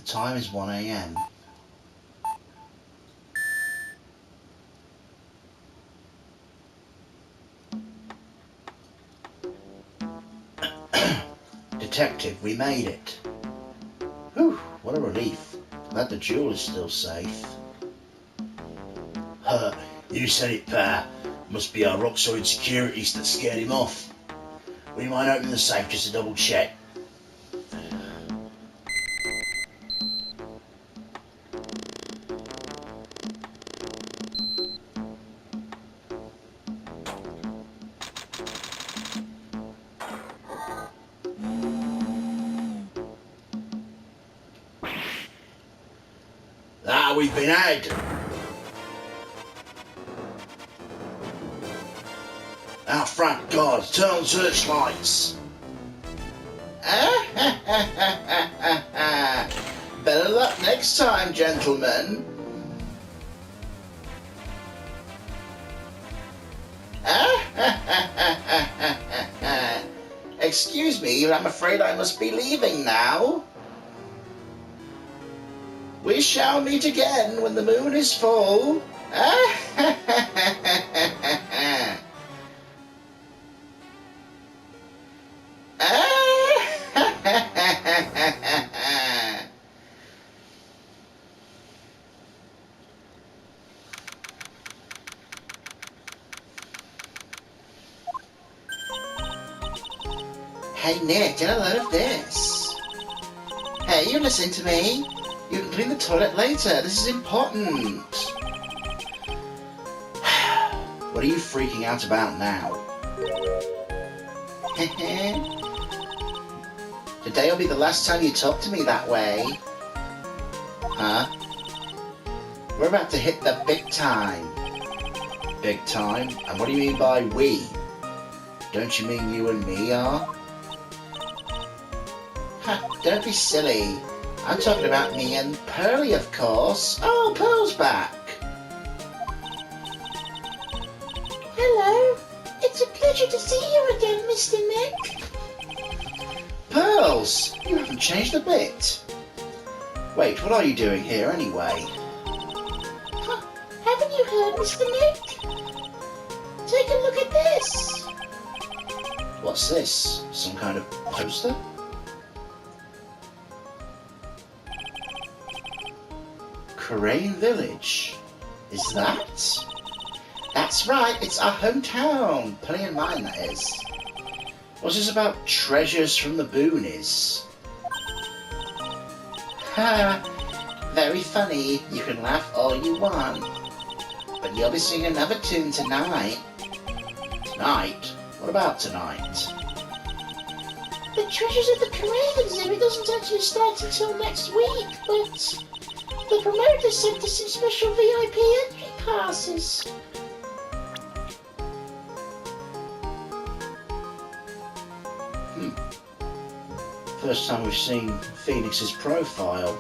time is 1 a.m. Detective, we made it. Whew, what a relief. Glad the jewel is still safe. You said it, Pa. Must be our rock-solid securities that scared him off. We might open the safe just to double check. Ah, we've been had. Our front guards, turn on searchlights. Better luck next time, gentlemen. Excuse me, I'm afraid I must be leaving now. We shall meet again when the moon is full. Hey Nick, get a load of this. Hey, you listen to me. You can clean the toilet later. This is important. What are you freaking out about now? Today will be the last time you talk to me that way. Huh? We're about to hit the big time. Big time? And what do you mean by we? Don't you mean you and me are? Ha, don't be silly. I'm talking about me and Pearly, of course. Oh, Pearl's back. Hello. It's a pleasure to see you again, Mr. Nick. Pearls, you haven't changed a bit. Wait, what are you doing here anyway? Huh, haven't you heard, Mr. Nick? Take a look at this. What's this? Some kind of poster? Crane Village. Is that? That's right, it's our hometown. Penny and mine, that is. What's this about treasures from the boonies? Ha! Very funny. You can laugh all you want. But you'll be singing another tune tonight. Tonight? What about tonight? The Treasures of the Crane exhibit doesn't actually start until next week, but the promoter sent us some special VIP entry passes. First time we've seen Phoenix's profile.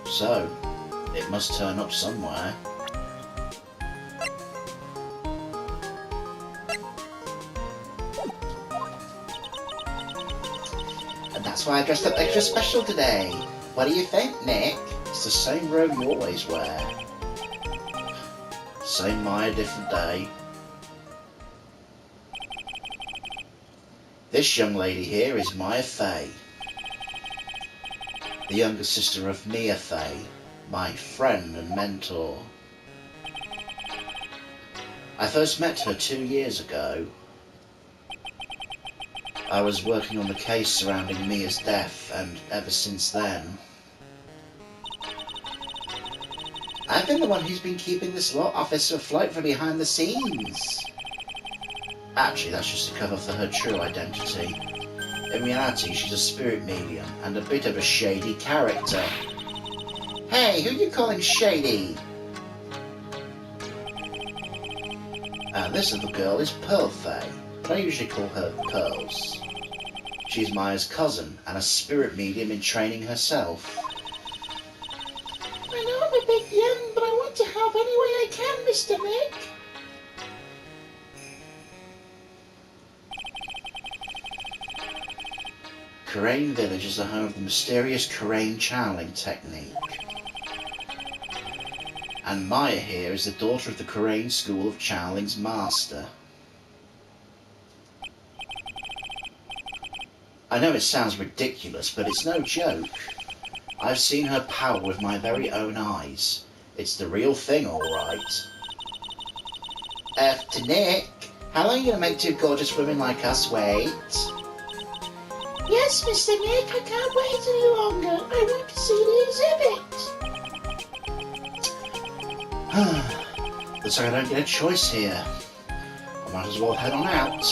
So, it must turn up somewhere. And that's why I dressed up extra special today. What do you think, Nick? It's the same robe you always wear. Same Maya, different day. This young lady here is Maya Fey, the younger sister of Mia Fey, my friend and mentor. I first met her 2 years ago. I was working on the case surrounding Mia's death, and ever since then, I've been the one who's been keeping this law office afloat from behind the scenes. Actually, that's just a cover for her true identity. In reality, she's a spirit medium and a bit of a shady character. Hey, who are you calling shady? This little girl is Pearl Fey, but I usually call her Pearls. She's Maya's cousin and a spirit medium in training herself. I know I'm a bit young, but I want to help any way I can, Mr. Nick. Karain Village is the home of the mysterious Karain channeling technique. And Maya here is the daughter of the Karain School of Channeling's master. I know it sounds ridiculous, but it's no joke. I've seen her power with my very own eyes. It's the real thing, all right. To Nick, how long are you going to make two gorgeous women like us wait? Yes, Mr. Nick, I can't wait any longer. I want to see the exhibit. Looks like I don't get a choice here. I might as well head on out.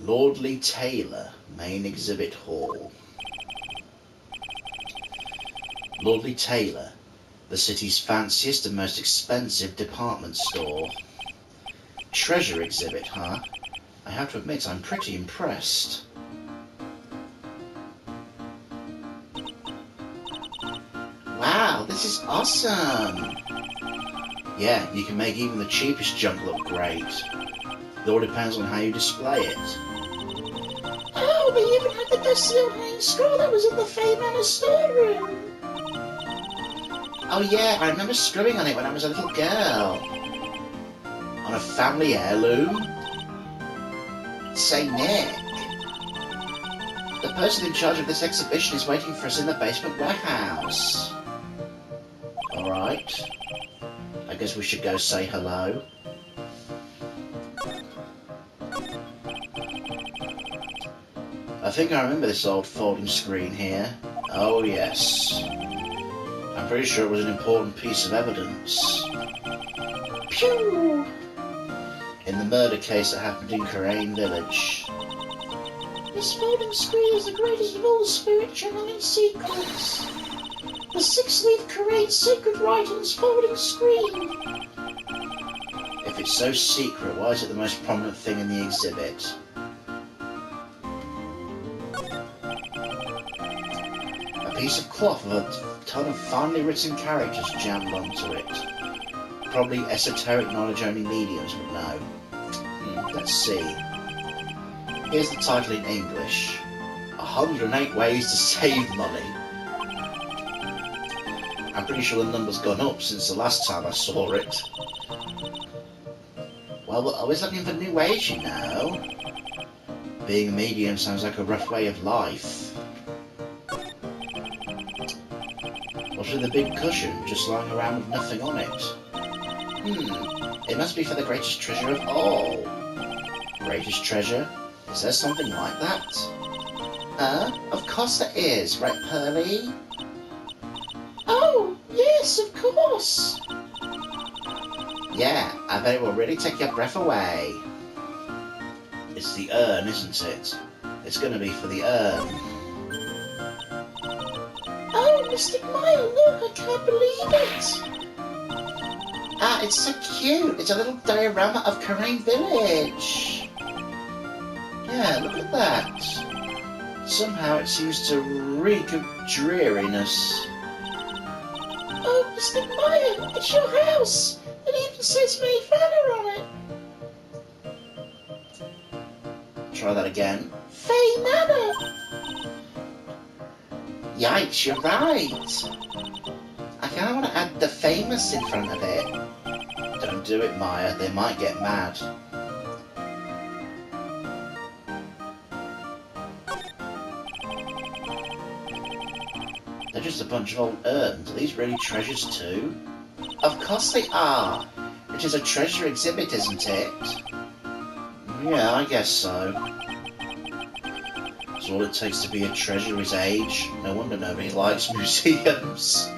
Lordly Taylor, Main Exhibit Hall. Lordly Taylor, the city's fanciest and most expensive department store. Treasure exhibit, huh? I have to admit I'm pretty impressed. Wow, this is awesome! Yeah, you can make even the cheapest junk look great. It all depends on how you display it. Oh, they even had the dusty old hanging scroll that was in the Fey Manor storeroom. Oh yeah, I remember screwing on it when I was a little girl. On a family heirloom? Say, Nick, the person in charge of this exhibition is waiting for us in the basement warehouse. Alright. I guess we should go say hello. I think I remember this old folding screen here. Oh yes. I'm pretty sure it was an important piece of evidence. Pew! In the murder case that happened in Karain Village. This folding screen is the greatest of all spirit channeling secrets. The 6-leaf Karain sacred writings folding screen. If it's so secret, why is it the most prominent thing in the exhibit? A piece of cloth with a ton of finely written characters jammed onto it. Probably esoteric knowledge only mediums would know. Let's see. Here's the title in English. 108 Ways to Save Money. I'm pretty sure the number's gone up since the last time I saw it. Well, we're always looking for new ways, you know. Being a medium sounds like a rough way of life. What's with the big cushion just lying around with nothing on it? It must be for the greatest treasure of all. Greatest treasure? Is there something like that? Of course there is, right, Pearly? Oh, yes, of course. Yeah, I bet it will really take your breath away. It's the urn, isn't it? It's gonna be for the urn. Oh, Mystic Maya, look, I can't believe it. Ah, it's so cute. It's a little diorama of Karain Village. Yeah, look at that. Somehow it seems to reek of dreariness. Oh, Mystic Maya, it's your house. It even says May Manor on it. Try that again. Fey Manor. Yikes, you're right. I kinda want to add the famous in front of it. Don't do it, Maya. They might get mad. They're just a bunch of old urns. Are these really treasures too? Of course they are. It is a treasure exhibit, isn't it? Yeah, I guess so. So all it takes to be a treasure is age. No wonder nobody likes museums.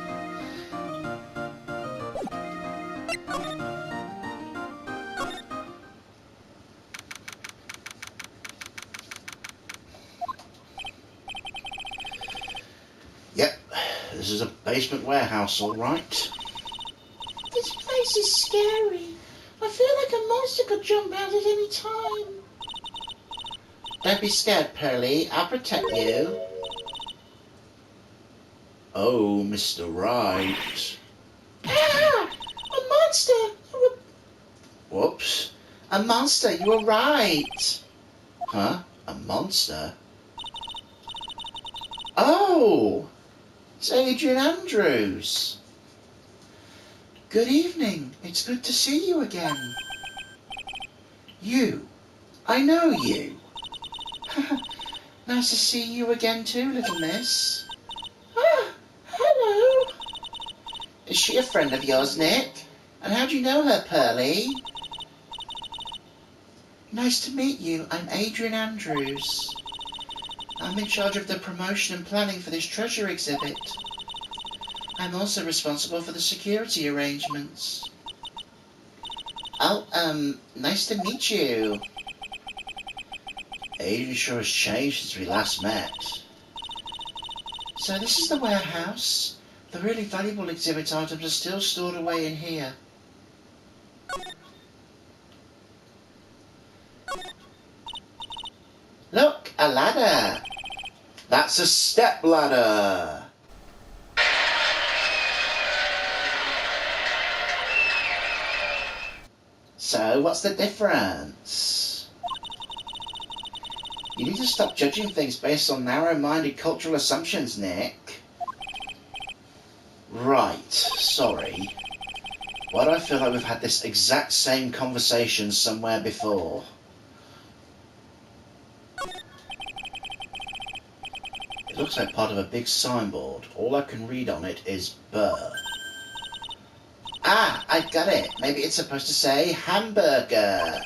Yep, this is a basement warehouse, all right. This place is scary. I feel like a monster could jump out at any time. Don't be scared, Pearly. I'll protect you. Oh, Mr. Right. Ah! monster! Whoops. A monster, you were right. Huh? A monster? Oh! It's Adrian Andrews. Good evening. It's good to see you again. You. I know you. Nice to see you again too, little miss. Ah, hello. Is she a friend of yours, Nick? And how do you know her, Pearlie? Nice to meet you. I'm Adrian Andrews. I'm in charge of the promotion and planning for this treasure exhibit. I'm also responsible for the security arrangements. Oh, nice to meet you. Adrian sure has changed since we last met. So this is the warehouse. The really valuable exhibit items are still stored away in here. Look, a ladder. That's a step ladder. So, what's the difference? You need to stop judging things based on narrow-minded cultural assumptions, Nick. Right, sorry. Why do I feel like we've had this exact same conversation somewhere before? It looks like part of a big signboard. All I can read on it is Burr. Ah, I got it. Maybe it's supposed to say hamburger.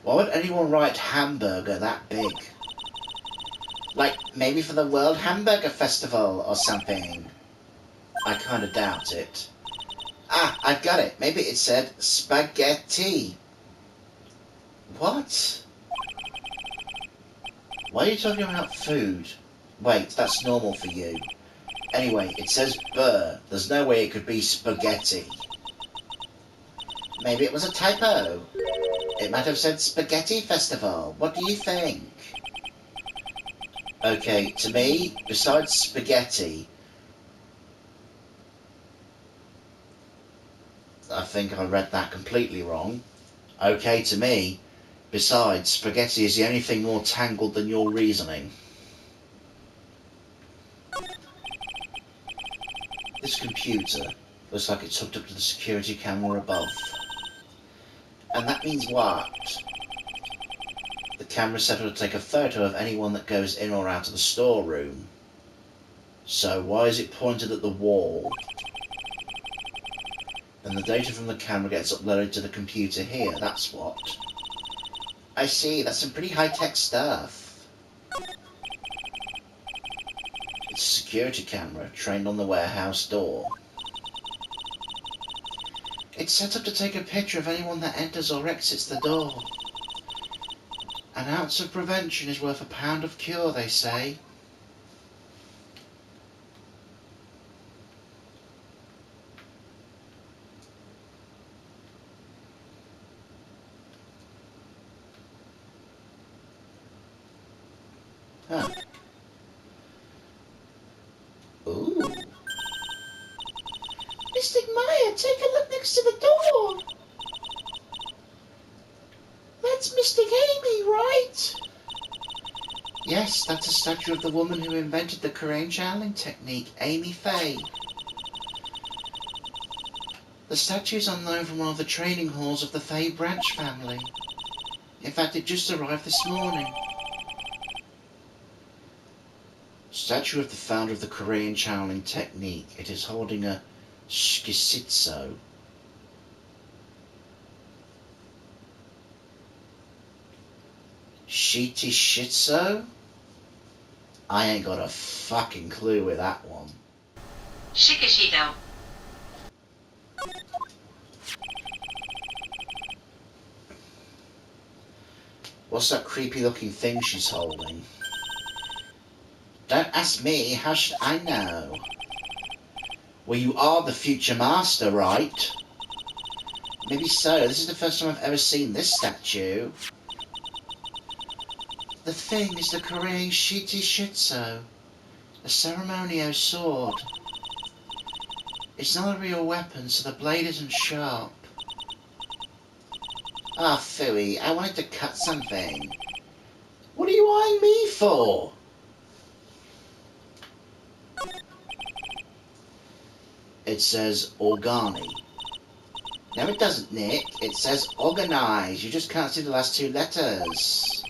Why would anyone write hamburger that big? Like, maybe for the World Hamburger Festival or something. I kinda doubt it. Ah, I've got it. Maybe it said spaghetti. What? Why are you talking about food? Wait, that's normal for you. Anyway, it says Burr. There's no way it could be spaghetti. Maybe it was a typo. It might have said Spaghetti Festival. What do you think? Okay, to me, besides spaghetti, I think I read that completely wrong. Okay, to me, besides spaghetti is the only thing more tangled than your reasoning. This computer looks like it's hooked up to the security camera above. And that means what? The camera's set up to take a photo of anyone that goes in or out of the storeroom. So why is it pointed at the wall? Then the data from the camera gets uploaded to the computer here, that's what. I see, that's some pretty high-tech stuff. It's a security camera trained on the warehouse door. It's set up to take a picture of anyone that enters or exits the door. An ounce of prevention is worth a pound of cure, they say. Huh. Ooh. Mystic Maya, take a look next to the door. That's Mystic Amy, right? Yes, that's a statue of the woman who invented the Korean channeling technique, Amy Faye. The statue's on loan from one of the training halls of the Faye branch family. In fact, it just arrived this morning. Statue of the founder of the Korean channeling technique. It is holding a shikisitsu. Shitishitsu? I ain't got a fucking clue with that one. Shikishido. What's that creepy looking thing she's holding? Don't ask me, how should I know? Well, you are the future master, right? Maybe so. This is the first time I've ever seen this statue. The thing is the Korean Shitishitsu, a ceremonial sword. It's not a real weapon, so the blade isn't sharp. Ah, phooey, I wanted to cut something. What are you eyeing me for? It says Organi. No, it doesn't, Nick. It says organize. You just can't see the last two letters.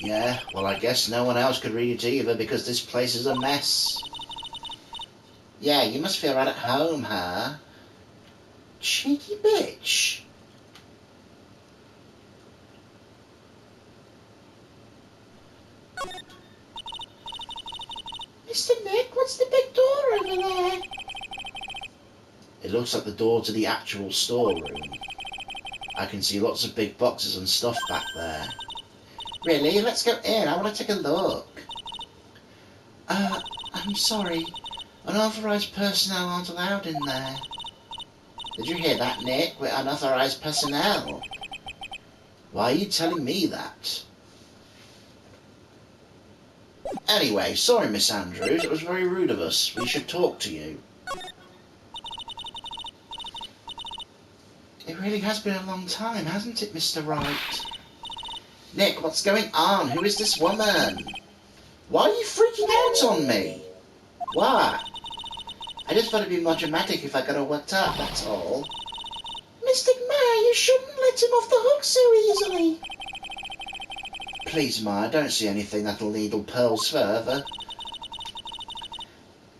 Yeah, well, I guess no one else could read it either because this place is a mess. Yeah, you must feel right at home, huh? Cheeky bitch. Mr. Nick, what's the big door over there? It looks like the door to the actual storeroom. I can see lots of big boxes and stuff back there. Really? Let's go in. I want to take a look. I'm sorry. Unauthorized personnel aren't allowed in there. Did you hear that, Nick? We're unauthorized personnel. Why are you telling me that? Anyway, sorry, Miss Andrews. It was very rude of us. We should talk to you. It really has been a long time, hasn't it, Mr. Wright? Nick, what's going on? Who is this woman? Why are you freaking out on me? Why? I just thought it'd be more dramatic if I got all worked up, that's all. Mr. Mayor, you shouldn't let him off the hook so easily. Please, Ma, I don't see anything that'll needle pearls further.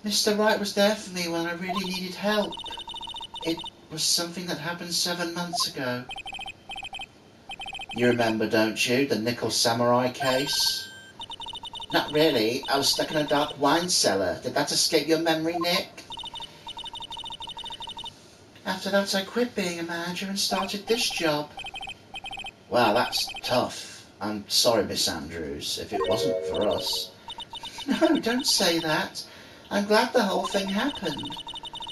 Mr. Wright was there for me when I really needed help. It was something that happened 7 months ago. You remember, don't you, the Nickel Samurai case? Not really. I was stuck in a dark wine cellar. Did that escape your memory, Nick? After that, I quit being a manager and started this job. Wow, that's tough. I'm sorry, Miss Andrews, if it wasn't for us. No, don't say that. I'm glad the whole thing happened.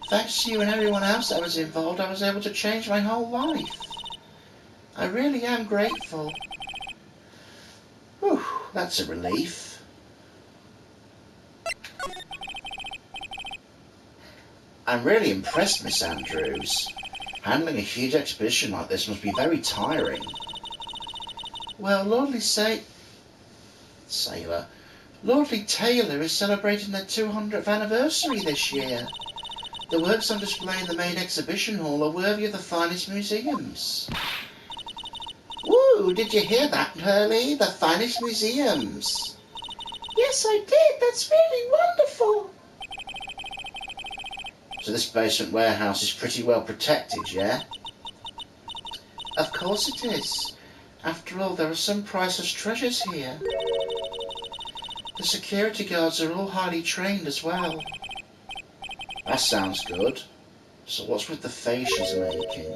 Thanks to you and everyone else that was involved, I was able to change my whole life. I really am grateful. Whew, that's a relief. I'm really impressed, Miss Andrews. Handling a huge expedition like this must be very tiring. Well, Lordly Taylor is celebrating their 200th anniversary this year. The works on display in the main exhibition hall are worthy of the finest museums. Woo! Did you hear that, Hurley? The finest museums. Yes, I did. That's really wonderful. So this basement warehouse is pretty well protected, yeah? Of course it is. After all, there are some priceless treasures here. The security guards are all highly trained as well. That sounds good. So what's with the face she's making?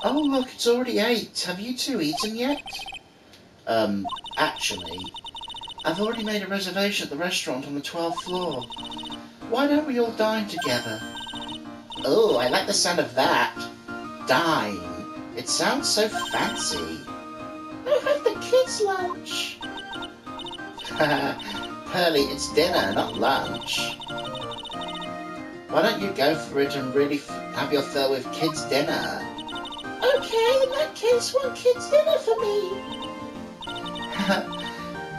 Oh, look, it's already 8. Have you two eaten yet? Actually, I've already made a reservation at the restaurant on the 12th floor. Why don't we all dine together? Oh, I like the sound of that. Dine. It sounds so fancy. I'll have the kids' lunch. Pearly, it's dinner, not lunch. Why don't you go for it and really have your fill with kids' dinner? Okay, in that case, one kid's dinner for me.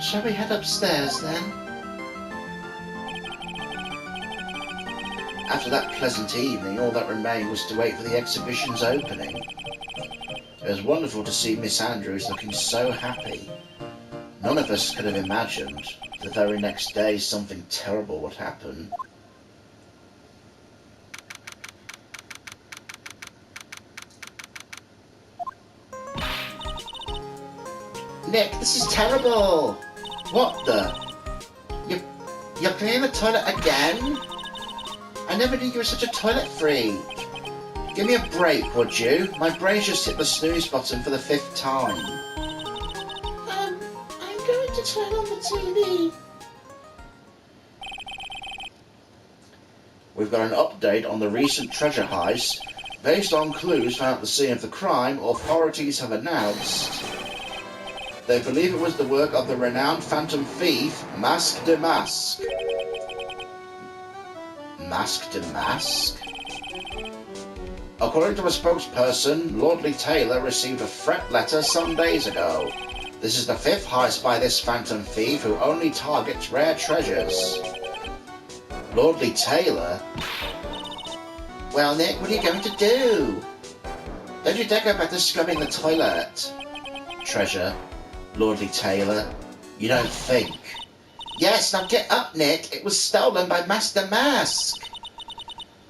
Shall we head upstairs then? After that pleasant evening, all that remained was to wait for the exhibition's opening. It was wonderful to see Miss Andrews looking so happy. None of us could have imagined the very next day something terrible would happen. Nick, this is terrible! What the? You're cleaning the toilet again? I never knew you were such a toilet freak. Give me a break, would you? My brain's just hit the snooze button for the 5th time. I'm going to turn on the TV. We've got an update on the recent treasure heist. Based on clues found at the scene of the crime, authorities have announced they believe it was the work of the renowned phantom thief, Masque de Masque. Mask to mask? According to a spokesperson, Lordly Taylor received a threat letter some days ago. This is the 5th heist by this phantom thief who only targets rare treasures. Lordly Taylor? Well, Nick, what are you going to do? Don't you dare go back to scrubbing the toilet. Treasure? Lordly Taylor? You don't think? Yes, now get up, Nick. It was stolen by Master Mask.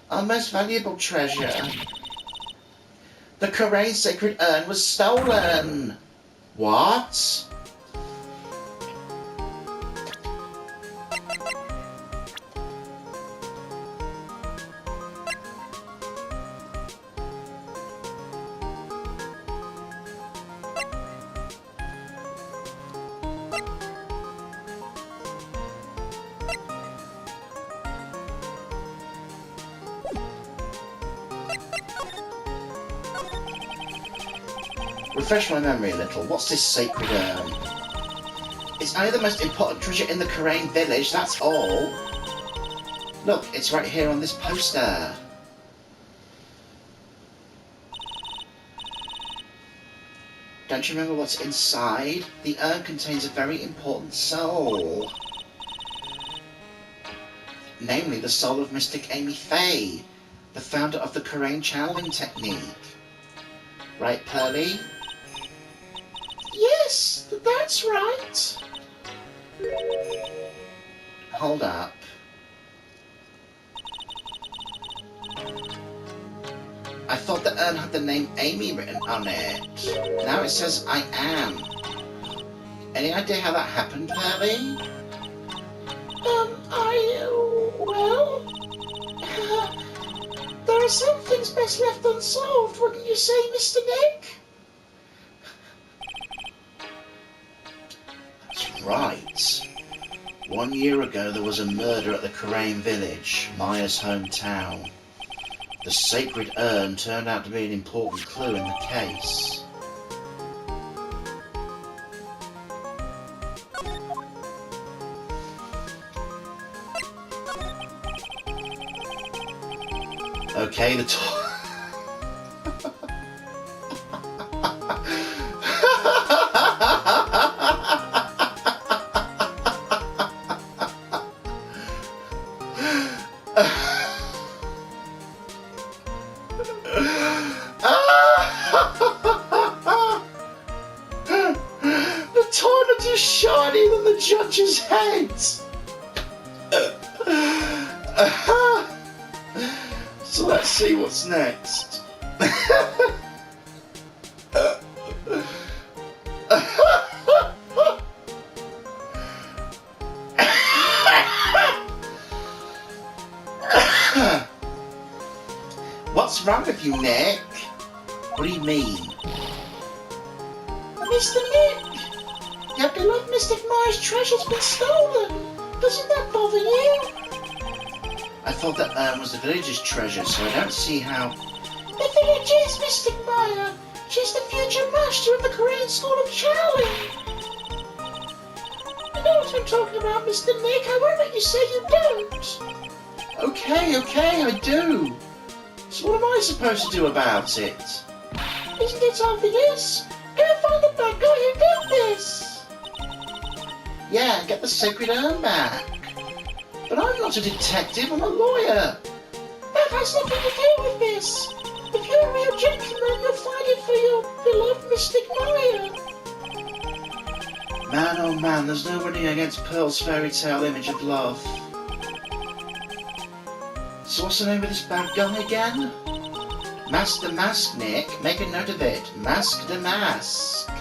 Our most valuable treasure. The Karain sacred urn was stolen. What? Refresh my memory a little. What's this sacred urn? It's only the most important treasure in the Karain village, that's all. Look, it's right here on this poster. Don't you remember what's inside? The urn contains a very important soul. Namely, the soul of Mystic Amy Faye, the founder of the Karain channeling technique. Right, Pearly? Yes, that's right. Hold up. I thought the urn had the name Amy written on it. Now it says I am. Any idea how that happened, Pearly? Well... there are some things best left unsolved, wouldn't you say, Mr. Nick? That's right. 1 year ago there was a murder at the Karain village, Maya's hometown. The sacred urn turned out to be an important clue in the case. Okay, the toilet is shinier than the judge's head. So let's see what's next. What's wrong with you, Nick? What do you mean? Mr. Nick, your beloved Mystic Maya's treasure's been stolen. Doesn't that bother you? I thought that urn was the village's treasure, so I don't see how... The village is Mystic Maya. She's the future master of the Korean School of Channeling. You know what I'm talking about, Mr. Nick. I won't let you say you don't. Okay, I do. So what am I supposed to do about it? Isn't it obvious? Go find the bad guy who did this. Yeah, get the sacred urn back. But I'm not a detective, I'm a lawyer. That has nothing to do with this. If you're a real gentleman, you'll find it for your beloved Mystic Maya. Man, oh man, there's no winning against Pearl's fairy tale image of love. So what's the name of this bad guy again? Mask the Mask, Nick. Make a note of it. Mask the Mask.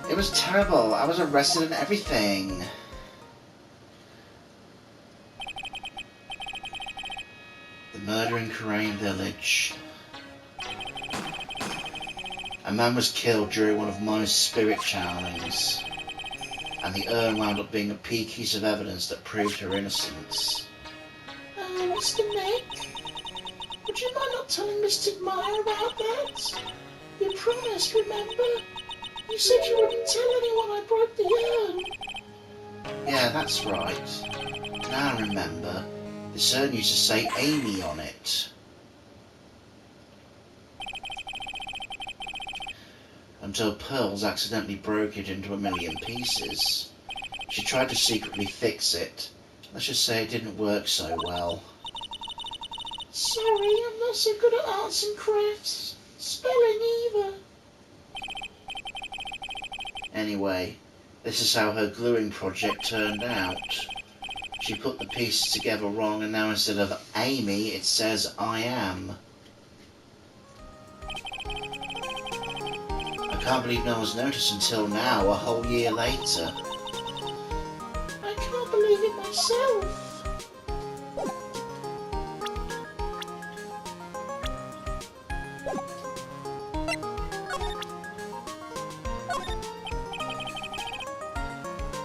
It was terrible. I was arrested and everything. The murder in Karain village. A man was killed during one of Maya's spirit channelings, and the urn wound up being a piece of evidence that proved her innocence. Mr. Nick, would you mind not telling Mystic Maya about that? You promised, remember? You said you wouldn't tell anyone I broke the urn. Yeah, that's right. Now I remember. This urn used to say Amy on it. Until Pearls accidentally broke it into a million pieces. She tried to secretly fix it. Let's just say it didn't work so well. Sorry, I'm not so good at arts and crafts. Spelling either. Anyway, this is how her gluing project turned out. She put the pieces together wrong, and now instead of Amy, it says I am. I can't believe no one's noticed until now, a whole year later. I can't believe it myself.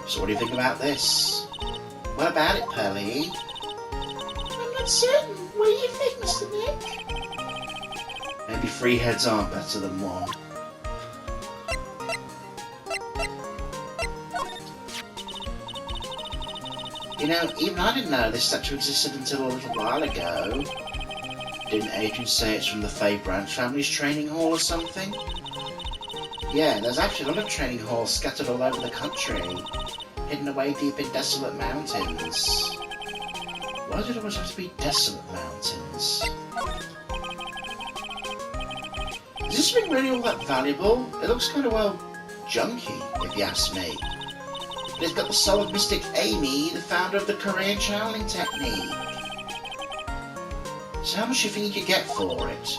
So what do you think about this? What about it, Pearly? I'm not certain. What do you think, Mr. Nick? Maybe 3 heads aren't better than 1. You know, even I didn't know this statue existed until a little while ago. Didn't Adrian say it's from the Faye Branch family's training hall or something? Yeah, there's actually a lot of training halls scattered all over the country, hidden away deep in desolate mountains. Why did it always have to be desolate mountains? Is this ring really all that valuable? It looks kind of, well, junky, if you ask me. But it's got the soul of Mystic Amy, the founder of the Korean channeling technique. So how much do you think you could get for it?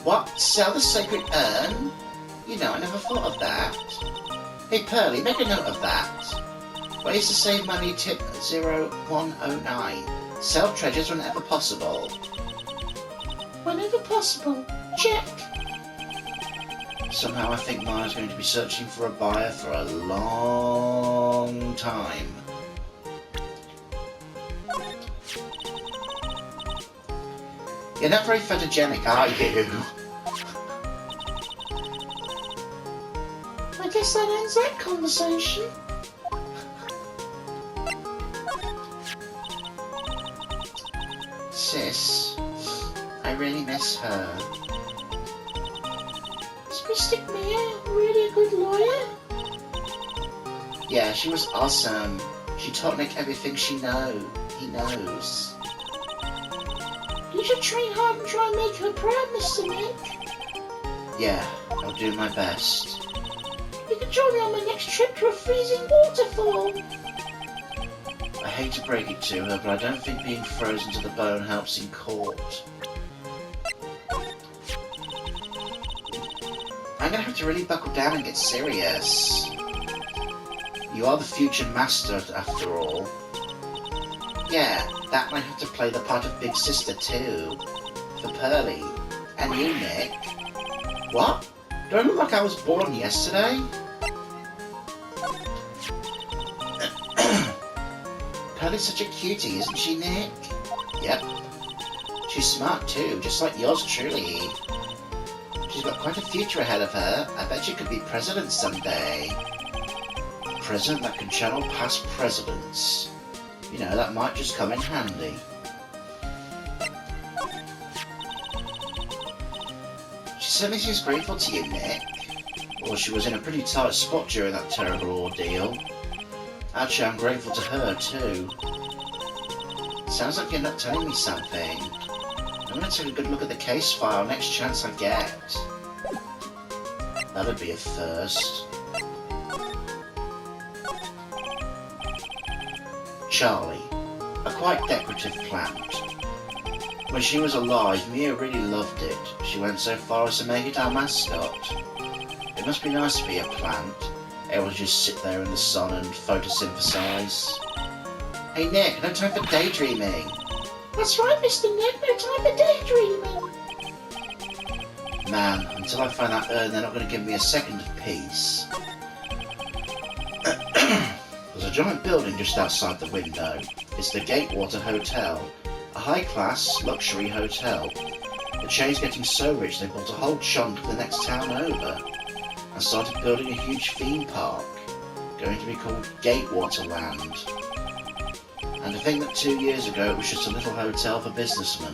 What? Sell the sacred urn? You know, I never thought of that. Hey Pearly, make a note of that. Ways to save money, tip 0109. Sell treasures whenever possible. Whenever possible. Check. Somehow I think Maya's going to be searching for a buyer for a long time. You're not very photogenic, are you? I guess that ends that conversation. Sis, I really miss her. Is Mystic Mia really a good lawyer? Yeah, she was awesome. She taught Nick everything he knows. You should train hard and try and make her proud, Mr. Nick. Yeah, I'll do my best. You can join me on my next trip to a freezing waterfall. I hate to break it to her, but I don't think being frozen to the bone helps in court. I'm gonna have to really buckle down and get serious. You are the future master, after all. Yeah, that might have to play the part of big sister too. For Pearly. And you, Nick. What? Do I look like I was born yesterday? Pearly's such a cutie, isn't she, Nick? Yep. She's smart too, just like yours truly. She's got quite a future ahead of her. I bet she could be president someday. A president that can channel past presidents. You know, that might just come in handy. She certainly seems grateful to you, Nick. Well, she was in a pretty tight spot during that terrible ordeal. Actually, I'm grateful to her, too. Sounds like you're not telling me something. I'm going to take a good look at the case file next chance I get. That'd be a first. Charlie, a quite decorative plant. When she was alive, Mia really loved it. She went so far as to make it our mascot. It must be nice to be a plant, able to just sit there in the sun and photosynthesize. Hey Nick, no time for daydreaming. That's right, Mr. Nick, no time for daydreaming. Man, until I find that urn, they're not going to give me a second of peace. There's a giant building just outside the window. It's the Gatewater Hotel, a high-class luxury hotel. The chain's getting so rich they bought a whole chunk of the next town over and started building a huge theme park, going to be called Gatewaterland. And to think that 2 years ago it was just a little hotel for businessmen.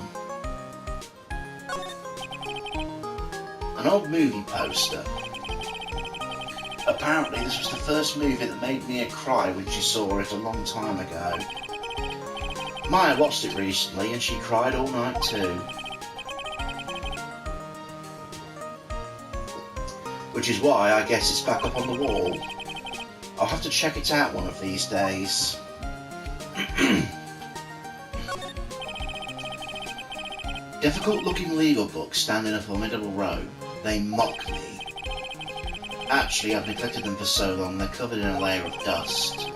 An old movie poster. Apparently this was the first movie that made Mia cry when she saw it a long time ago. Maya watched it recently and she cried all night too. Which is why I guess it's back up on the wall. I'll have to check it out one of these days. Difficult looking legal books stand in a formidable row. They mock me. Actually, I've neglected them for so long they're covered in a layer of dust.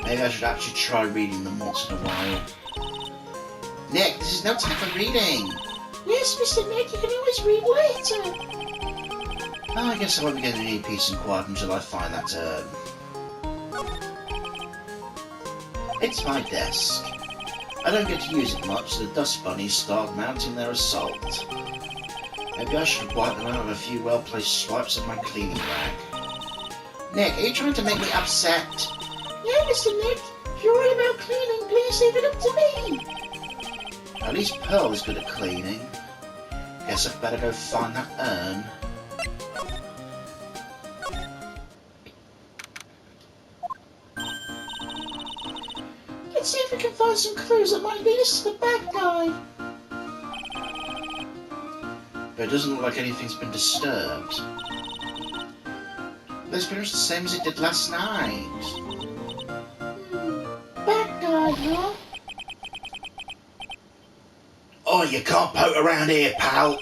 Maybe I should actually try reading them once in a while. Nick, this is no time for reading! Yes, Mr. Nick, you can always read later. Oh, I guess I won't be getting any peace and quiet until I find that, It's my desk. I don't get to use it much, so the dust bunnies start mounting their assault. Maybe I should wipe them out with a few well-placed swipes of my cleaning rag. Nick, are you trying to make me upset? Yeah, Mr. Nick, if you're worried about cleaning, please leave it up to me. At least Pearl is good at cleaning. Guess I'd better go find that urn. Let's see if we can find some clues that might lead us to the bad guy. But it doesn't look like anything's been disturbed. It's pretty much the same as it did last night. Bad guy, huh? Oh, you can't poke around here, pal!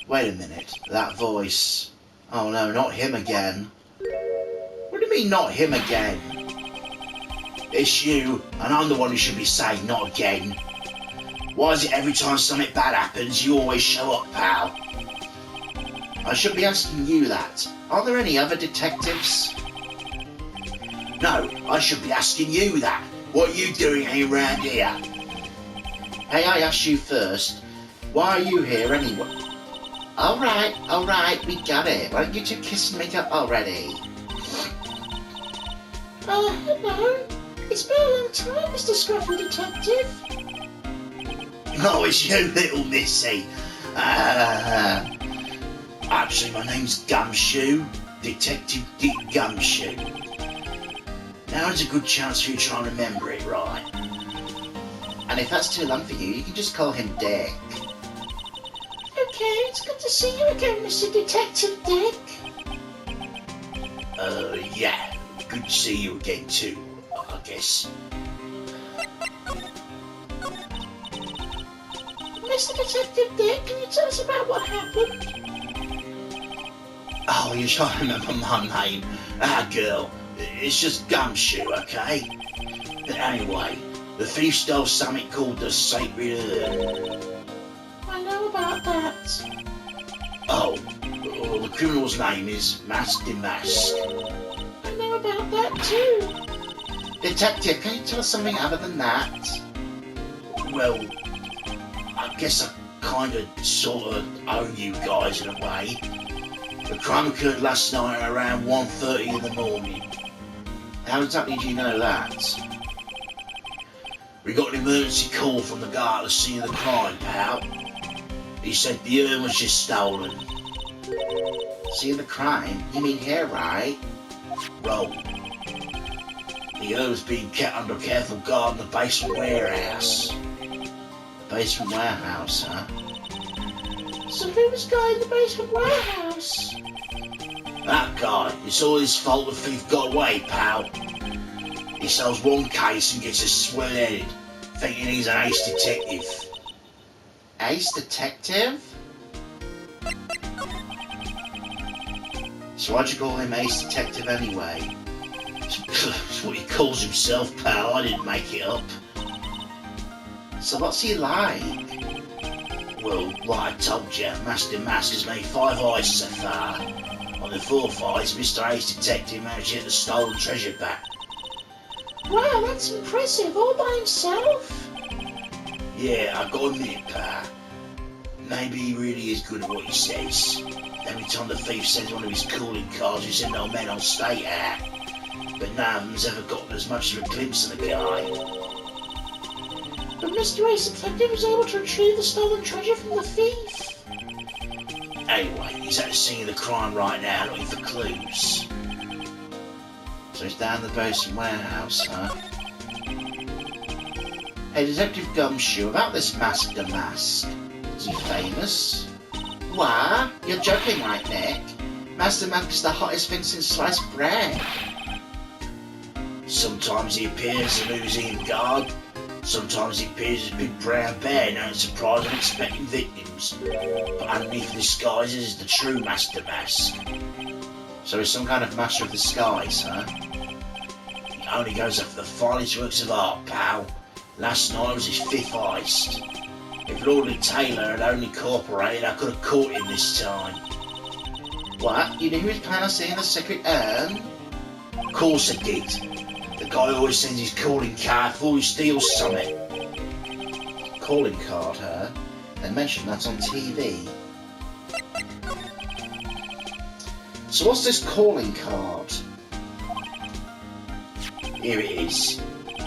Wait a minute, that voice. Oh no, not him again. What do you mean, not him again? It's you, and I'm the one who should be saying not again. Why is it every time something bad happens, you always show up, pal? I should be asking you that. Are there any other detectives? No, I should be asking you that. What are you doing around here? Hey, I asked you first. Why are you here anyway? Alright, we got it. Why don't you two kiss and make up already? Hello. It's been a long time, Mr. Scruffy Detective. Oh, it's you, little missy. Actually, my name's Gumshoe. Detective Dick Gumshoe. Now is a good chance for you to try and remember it, right? And if that's too long for you, you can just call him Dick. Okay, it's good to see you again, Mr. Detective Dick. Yeah. Good to see you again, too, I guess. Mr. Detective Dick, can you tell us about what happened? Oh, you're trying to remember my name. Girl. It's just Gumshoe, okay? But anyway, the thief stole something called the Sacred Urn. I know about that. Oh, well, the criminal's name is Master Mask. I know about that too. Detective, can you tell us something other than that? Well, I guess I kind of, sort of owe you guys in a way. The crime occurred last night around 1:30 in the morning. How exactly do you know that? We got an emergency call from the guy at the scene of the crime, pal. He said the urn was just stolen. Scene of the crime? You mean here, right? Well, the urn was being kept under careful guard in the basement warehouse. The basement warehouse, huh? So who was guy in the basement warehouse? That guy. It's all his fault the thief got away, pal. He sells one case and gets us swell-headed, thinking he's an ace detective. Ace detective? So why'd you call him ace detective anyway? It's what he calls himself, pal. I didn't make it up. So what's he like? Well, like I told you, Master Mask has made 5 eyes so far. On the 4th eyes, Mr. Ace Detective managed to get the stolen treasure back. Wow, that's impressive, all by himself. Yeah, I gotta admit, pal. Maybe he really is good at what he says. Every time the thief sends one of his calling cards, he sends our men on state out. But none of them's ever gotten as much as a glimpse of the guy. But Mr. Ace Detective was able to retrieve the stolen treasure from the thief. Anyway, he's at the scene of the crime right now looking for clues. So he's down the basement warehouse, huh? Hey, Detective Gumshoe, about this Mask the Mask. Is he famous? What? You're joking, right, Nick? Master Mask is the hottest thing since sliced bread. Sometimes he appears as a museum guard. Sometimes he appears as a big brown bear, known to surprise unexpected victims. But underneath the disguises is the true Master Mask. So he's some kind of master of disguise, huh? He only goes after the finest works of art, pal. Last night was his 5th heist. If Lordly Taylor had only cooperated, I could have caught him this time. What? You knew he was planning on stealing the secret urn? Of course I did. The guy always sends his calling card before he steals something. Calling card, huh? They mentioned that on TV. So what's this calling card? Here it is.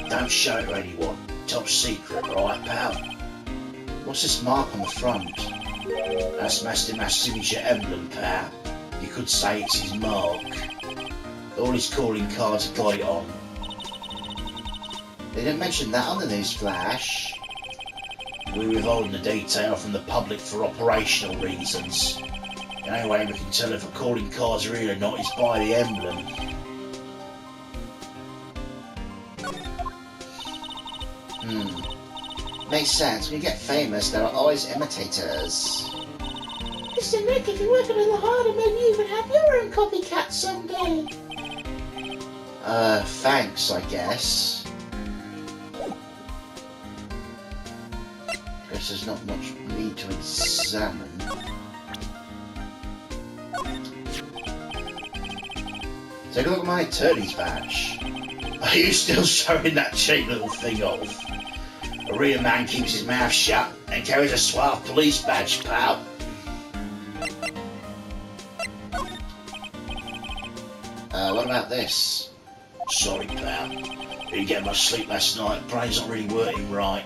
Don't show it to anyone. Top secret, right, pal? What's this mark on the front? That's Master Mask's signature emblem, pal. You could say it's his mark. All his calling cards have got it on. They didn't mention that on the news flash. We're withholding the detail from the public for operational reasons. The only way we can tell if a calling card's real or not is by the emblem. Makes sense. When you get famous, there are always imitators. Mr. Nick, if you work a little harder, maybe you even have your own copycat someday. Thanks, I guess. Guess there's not much need to examine. Take a look at my attorney's badge. Are you still showing that cheap little thing off? A real man keeps his mouth shut and carries a suave police badge, pal. What about this? Sorry, pal. Didn't get much sleep last night. Brain's not really working right.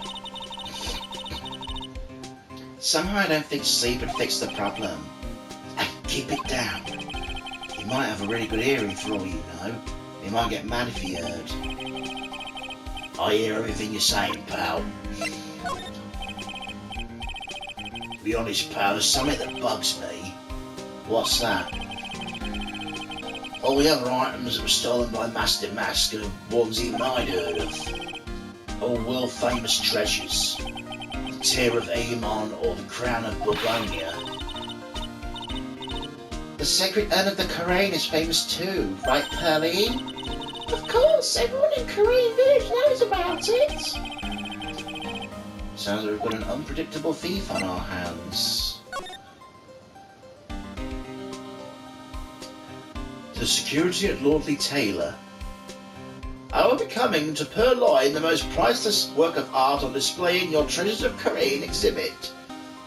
Somehow I don't think sleep would fix the problem. Keep it down. You might have a really good hearing for all you know. You might get mad if you heard. I hear everything you're saying, pal. To be honest, pal, there's something that bugs me. What's that? All the other items that were stolen by Master Mask are ones even I'd heard of. All world-famous treasures. The Tear of Aemon or the Crown of Borgonia. The Sacred Urn of the Karain is famous too, right, Pearly? Of course, everyone in Korean Village knows about it. Sounds like we've got an unpredictable thief on our hands. The security at Lordly Taylor. I will be coming to purloin the most priceless work of art on display in your Treasures of Korean exhibit.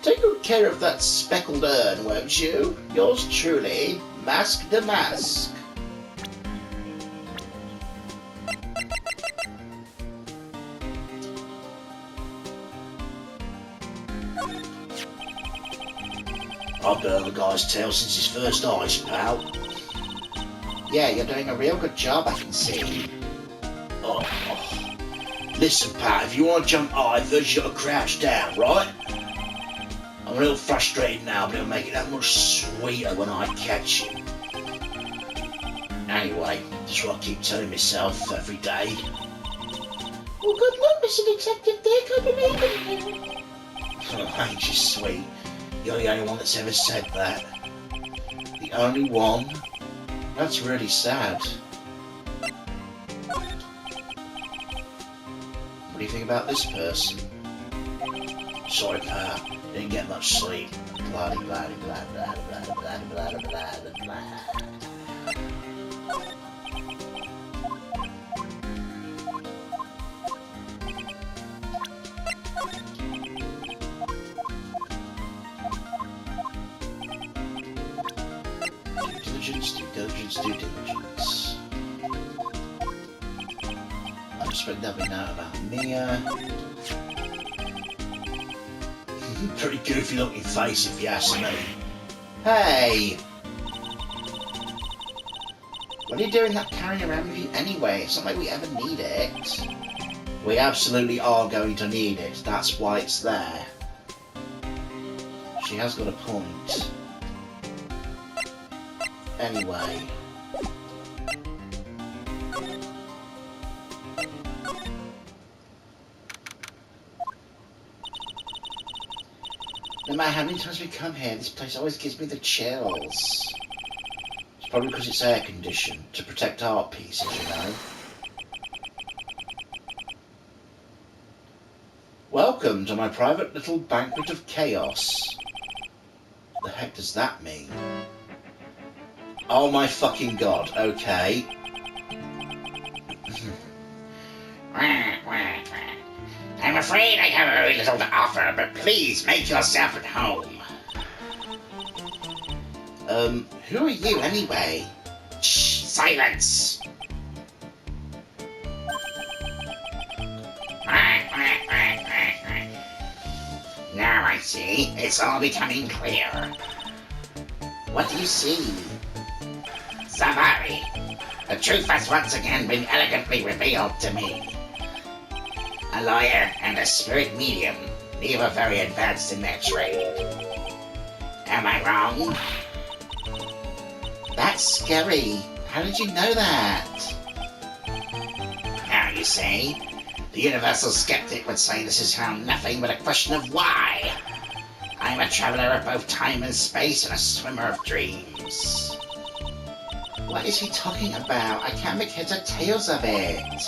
Take good care of that speckled urn, won't you? Yours truly, Mask the Mask. I've been on the guy's tail since his first heist, pal. Yeah, you're doing a real good job, I can see. Oh. Listen, pal, if you want to jump high, first you got to crouch down, right? I'm a little frustrated now, but it'll make it that much sweeter when I catch you. Anyway, that's what I keep telling myself every day. Well, good luck, Mr. Detective Dick. I believe in you. Oh, ain't you sweet? You're the only one that's ever said that. The only one? That's really sad. What do you think about this person? Sorry, pal. Didn't get much sleep. Blah blah blah blah blah blah blah blah blah blah. diligence, due diligence, due diligence. I just read that note about Mia. Pretty goofy looking face if you ask me. Hey! What are you doing that carrying around with you anyway? It's not like we ever need it. We absolutely are going to need it. That's why it's there. She has got a point. Anyway. No matter how many times we come here, this place always gives me the chills. It's probably because it's air conditioned to protect art pieces, you know. Welcome to my private little banquet of chaos. The heck does that mean? Oh my fucking god, okay. I'm afraid I have very little to offer, but please make yourself at home. Who are you anyway? Shh, silence! Now I see, it's all becoming clear. What do you see? Zavari, the truth has once again been elegantly revealed to me. A lawyer and a spirit medium, neither very advanced in their trade. Am I wrong? That's scary. How did you know that? Now you see, the universal skeptic would say this is how nothing but a question of why. I'm a traveler of both time and space and a swimmer of dreams. What is he talking about? I can't make heads or tails of it.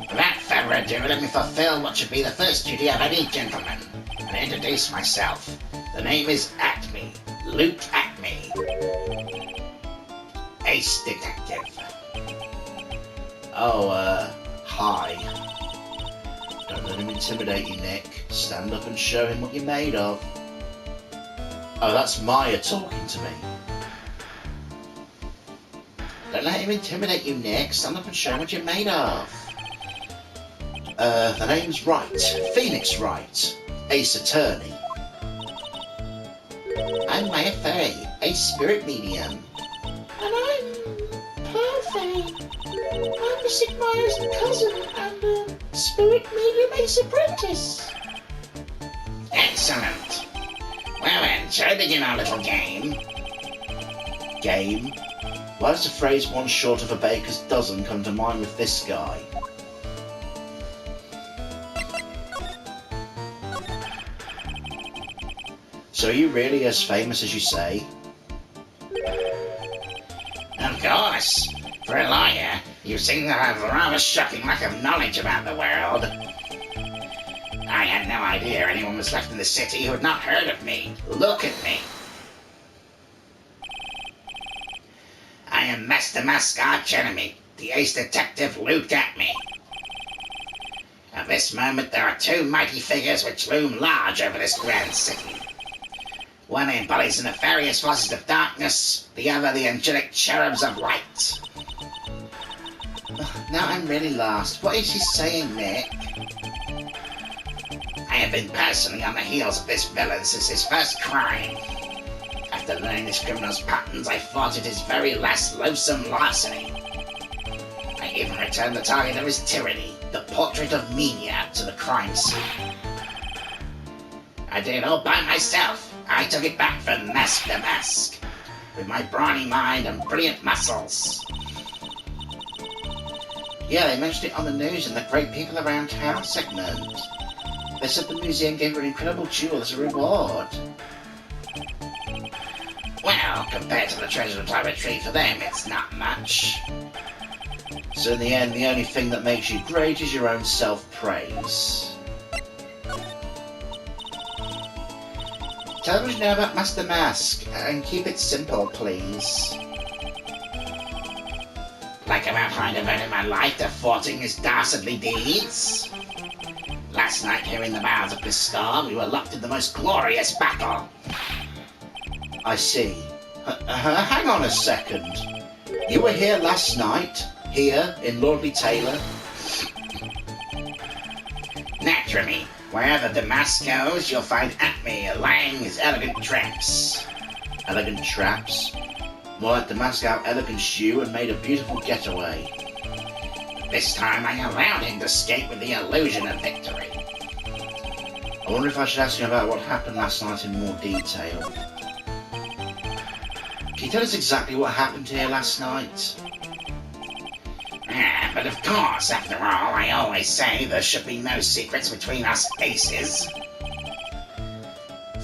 Without further ado, let me fulfill what should be the first duty of any gentleman, and introduce myself. The name is Acme, Luke Acme. Ace Detective. Oh, hi. Don't let him intimidate you, Nick. Stand up and show him what you're made of. Oh, that's Maya talking to me. Don't let him intimidate you, Nick. Stand up and show him what you're made of. The name's Wright. Phoenix Wright. Ace Attorney. I'm Maya Fey, a spirit medium. And I'm Pearl Fey. I'm Mystic Maya's cousin and spirit medium Ace Apprentice. Excellent. Well then, shall we begin our little game? Game? Why does the phrase one short of a baker's dozen come to mind with this guy? So are you really as famous as you say? Of course. For a lawyer, you seem to have a rather shocking lack of knowledge about the world. I had no idea anyone was left in the city who had not heard of me. Look at me. I am Master Mask's arch enemy, the ace detective Luke Acme. At this moment, there are two mighty figures which loom large over this grand city. One embodies the nefarious forces of darkness, the other the angelic cherubs of light. Now I'm really lost. What is he saying, Nick? I have been personally on the heels of this villain since his first crime. After learning this criminal's patterns, I thwarted his very last loathsome larceny. I even returned the target of his tyranny, the portrait of Minia, to the crime scene. I did it all by myself. I took it back from mask to mask, with my brawny mind and brilliant muscles. Yeah, they mentioned it on the news in the Great People Around Town segment. They said the museum gave her an incredible jewel as a reward. Well, compared to the treasure I retrieved for them, it's not much. So in the end, the only thing that makes you great is your own self-praise. Tell us now about Master Mask, and keep it simple, please. Like about how I devoted my life to thwarting his dastardly deeds? Last night here in the bowels of this storm, we were locked in the most glorious battle. I see. Hang on a second. You were here last night, here in Lordly Taylor? Naturally, wherever the mask goes, you'll find Acme laying his elegant traps. Elegant traps? More like the mask out elegant you and made a beautiful getaway. This time I allowed him to escape with the illusion of victory. I wonder if I should ask you about what happened last night in more detail. Can you tell us exactly what happened here last night? But of course, after all, I always say there should be no secrets between us aces.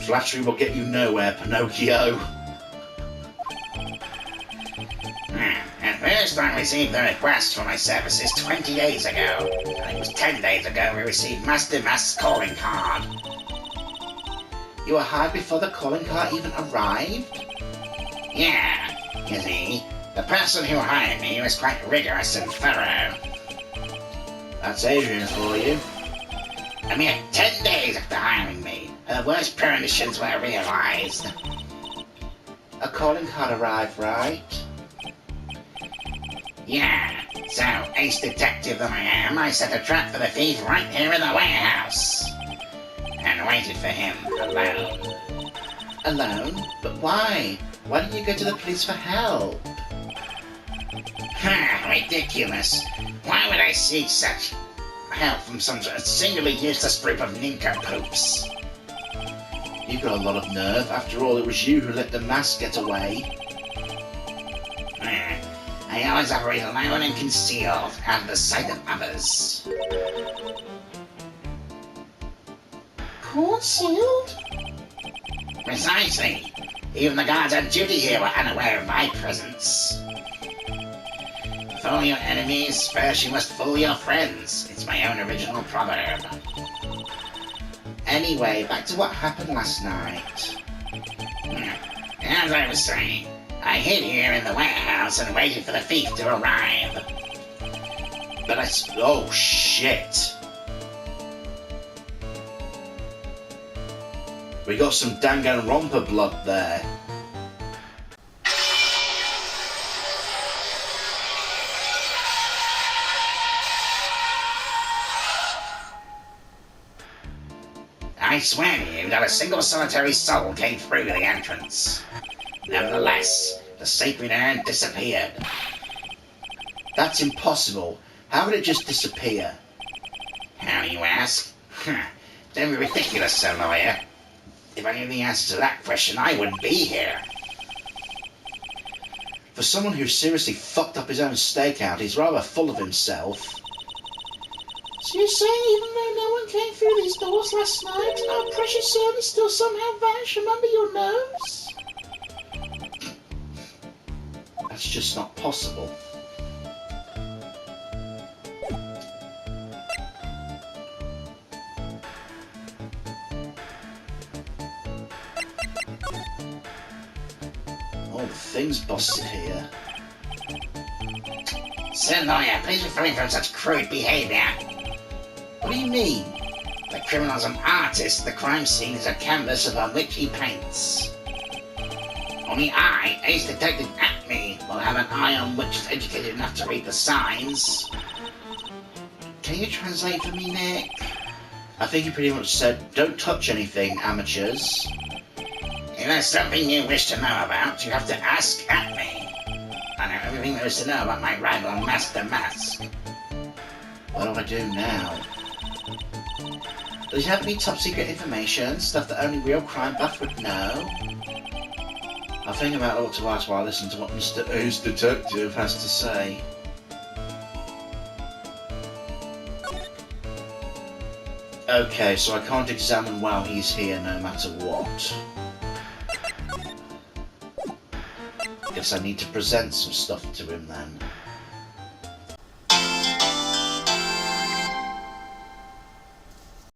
Flattery will get you nowhere, Pinocchio. At first, I received the request for my services 20 days ago. And it was 10 days ago we received Master Mask's calling card. You were hired before the calling card even arrived? Yeah, you see, the person who hired me was quite rigorous and thorough. That's Adrian for you. A mere 10 days after hiring me, her worst premonitions were realized. A calling card arrived, right? Yeah, so, ace detective that I am, I set a trap for the thief right here in the warehouse. And waited for him, alone. Alone? But why? Why didn't you go to the police for help? Ridiculous. Why would I seek such help from some singularly useless group of nincompoops? You've got a lot of nerve. After all, it was you who let the mask get away. I always operate alone and concealed, out of the sight of others. Concealed? Precisely. Even the guards on duty here were unaware of my presence. Fool your enemies, first you must fool your friends. It's my own original proverb. Anyway, back to what happened last night. As I was saying, I hid here in the warehouse and waited for the thief to arrive. But oh shit! We got some Danganronpa blood there. I swear to you, not a single solitary soul came through the entrance. Nevertheless, the sacred urn disappeared. That's impossible. How would it just disappear? How, you ask? Don't be ridiculous, sir lawyer. If I knew the answer to that question, I wouldn't be here. For someone who seriously fucked up his own stakeout, he's rather full of himself. So you're saying even though no one came through these doors last night, our precious servant still somehow vanished from under your nose? That's just not possible. All the things busted here. Sir lawyer, please refrain from such crude behavior. What do you mean? The criminal's an artist. The crime scene is a canvas upon which he paints. Only I, Ace Detective Acme, will have an eye on which is educated enough to read the signs. Can you translate for me, Nick? I think you pretty much said, don't touch anything, amateurs. If there's something you wish to know about, you have to ask Acme. I know everything there is to know about my rival, Master Mask. What do I do now? Does he have any top secret information? Stuff that only real crime buff would know? I think I might ought to ask while I listen to what Mr. Ace Detective has to say. Okay, so I can't examine while he's here no matter what. Guess I need to present some stuff to him then.